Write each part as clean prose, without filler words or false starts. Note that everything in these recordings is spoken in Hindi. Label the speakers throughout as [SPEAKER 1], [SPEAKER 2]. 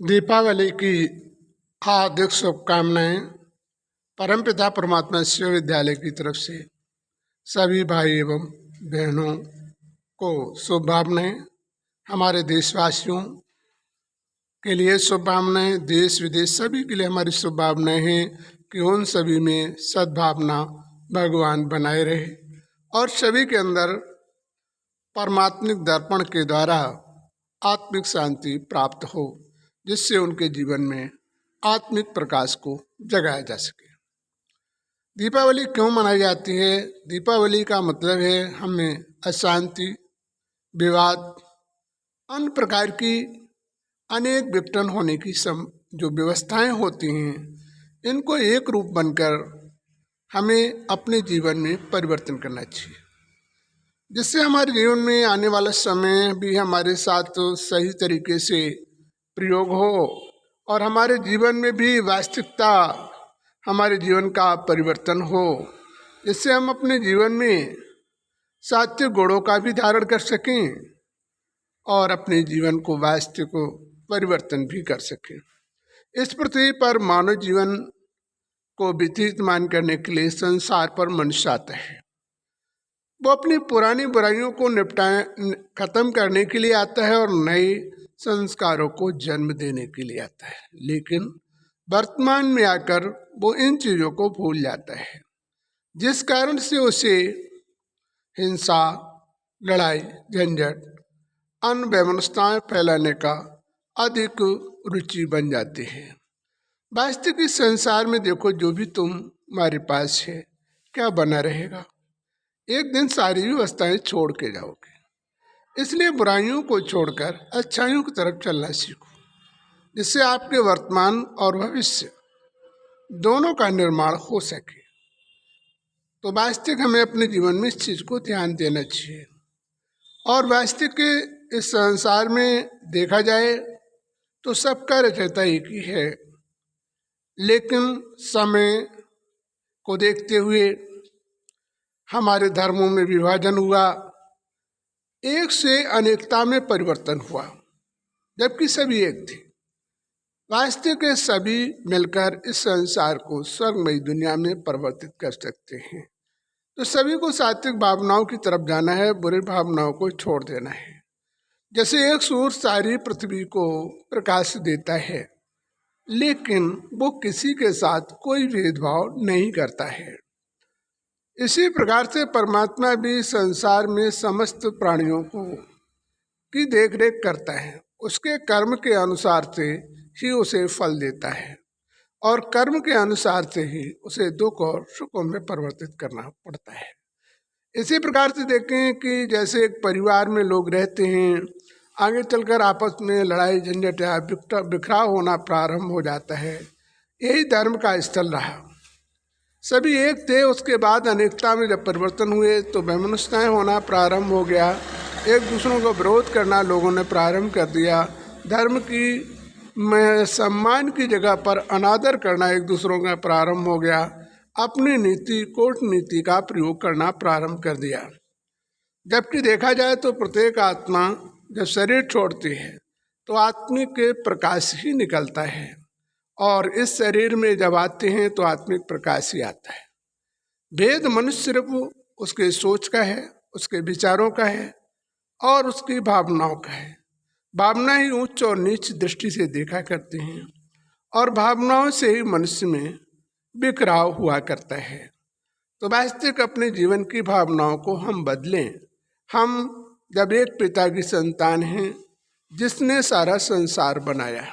[SPEAKER 1] दीपावली की हार्दिक शुभकामनाएं परमपिता परमात्मा विश्वविद्यालय की तरफ से सभी भाई एवं बहनों को शुभकामनाएं। हमारे देशवासियों के लिए शुभकामनाएं, देश विदेश सभी के लिए हमारी शुभकामनाएं हैं कि उन सभी में सद्भावना भगवान बनाए रहे और सभी के अंदर परमात्मिक दर्पण के द्वारा आत्मिक शांति प्राप्त हो, जिससे उनके जीवन में आत्मिक प्रकाश को जगाया जा सके। दीपावली क्यों मनाई जाती है? दीपावली का मतलब है हमें अशांति, विवाद, अन्य प्रकार की अनेक विघटन होने की जो व्यवस्थाएं होती हैं, इनको एक रूप बनकर हमें अपने जीवन में परिवर्तन करना चाहिए, जिससे हमारे जीवन में आने वाला समय भी हमारे साथ सही तरीके से प्रयोग हो और हमारे जीवन में भी वास्तविकता, हमारे जीवन का परिवर्तन हो, जिससे हम अपने जीवन में सात्विक गुणों का भी धारण कर सकें और अपने जीवन को वास्तविक परिवर्तन भी कर सकें। इस पृथ्वी पर मानव जीवन को विद्यमान करने के लिए संसार पर मनुष्य आता है। वो अपनी पुरानी बुराइयों को खत्म करने के लिए आता है और नए संस्कारों को जन्म देने के लिए आता है, लेकिन वर्तमान में आकर वो इन चीज़ों को भूल जाता है, जिस कारण से उसे हिंसा, लड़ाई, झंझट, अनवैमनस्यताएं फैलाने का अधिक रुचि बन जाती है। वास्तविक इस संसार में देखो, जो भी तुम्हारे पास है क्या बना रहेगा? एक दिन सारी व्यवस्थाएं छोड़ के जाओगे। इसलिए बुराइयों को छोड़कर अच्छाइयों की तरफ चलना सीखो, जिससे आपके वर्तमान और भविष्य दोनों का निर्माण हो सके। तो वास्तविक हमें अपने जीवन में इस चीज़ को ध्यान देना चाहिए। और वास्तविक के इस संसार में देखा जाए तो सबका रचयिता एक ही है, लेकिन समय को देखते हुए हमारे धर्मों में विभाजन हुआ, एक से अनेकता में परिवर्तन हुआ, जबकि सभी एक थे। वास्तविक के सभी मिलकर इस संसार को स्वर्गमयी दुनिया में परिवर्तित कर सकते हैं। तो सभी को सात्विक भावनाओं की तरफ जाना है, बुरी भावनाओं को छोड़ देना है। जैसे एक सूर्य सारी पृथ्वी को प्रकाश देता है, लेकिन वो किसी के साथ कोई भेदभाव नहीं करता है। इसी प्रकार से परमात्मा भी संसार में समस्त प्राणियों की देखरेख करता है। उसके कर्म के अनुसार से ही उसे फल देता है और कर्म के अनुसार से ही उसे दुख और सुखों में परिवर्तित करना पड़ता है। इसी प्रकार से देखें कि जैसे एक परिवार में लोग रहते हैं, आगे चलकर आपस में लड़ाई झंझट या बिखराव होना प्रारंभ हो जाता है। यही धर्म का स्थल रहा। सभी एक थे, उसके बाद अनेकता में जब परिवर्तन हुए तो वैमनस्यताएं होना प्रारंभ हो गया। एक दूसरों को विरोध करना लोगों ने प्रारंभ कर दिया। धर्म की सम्मान की जगह पर अनादर करना एक दूसरों का प्रारंभ हो गया। अपनी नीति, कूटनीति का प्रयोग करना प्रारंभ कर दिया। जबकि देखा जाए तो प्रत्येक आत्मा जब शरीर छोड़ती है तो आत्मिक के प्रकाश ही निकलता है, और इस शरीर में जब आते हैं तो आत्मिक प्रकाश ही आता है। भेद मनुष्य सिर्फ उसके सोच का है, उसके विचारों का है और उसकी भावनाओं का है। भावना ही उच्च और नीच दृष्टि से देखा करते हैं और भावनाओं से ही मनुष्य में बिखराव हुआ करता है। तो वास्तविक अपने जीवन की भावनाओं को हम बदलें। हम जब एक पिता की संतान हैं जिसने सारा संसार बनाया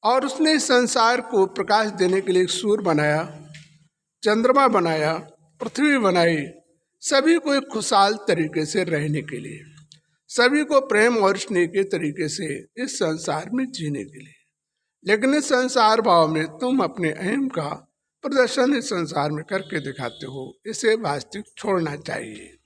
[SPEAKER 1] और उसने इस संसार को प्रकाश देने के लिए एक सूर्य बनाया, चंद्रमा बनाया, पृथ्वी बनाई, सभी को एक खुशहाल तरीके से रहने के लिए, सभी को प्रेम और स्नेह के तरीके से इस संसार में जीने के लिए। लेकिन इस संसार भाव में तुम अपने अहम का प्रदर्शन इस संसार में करके दिखाते हो। इसे वास्तविक छोड़ना चाहिए।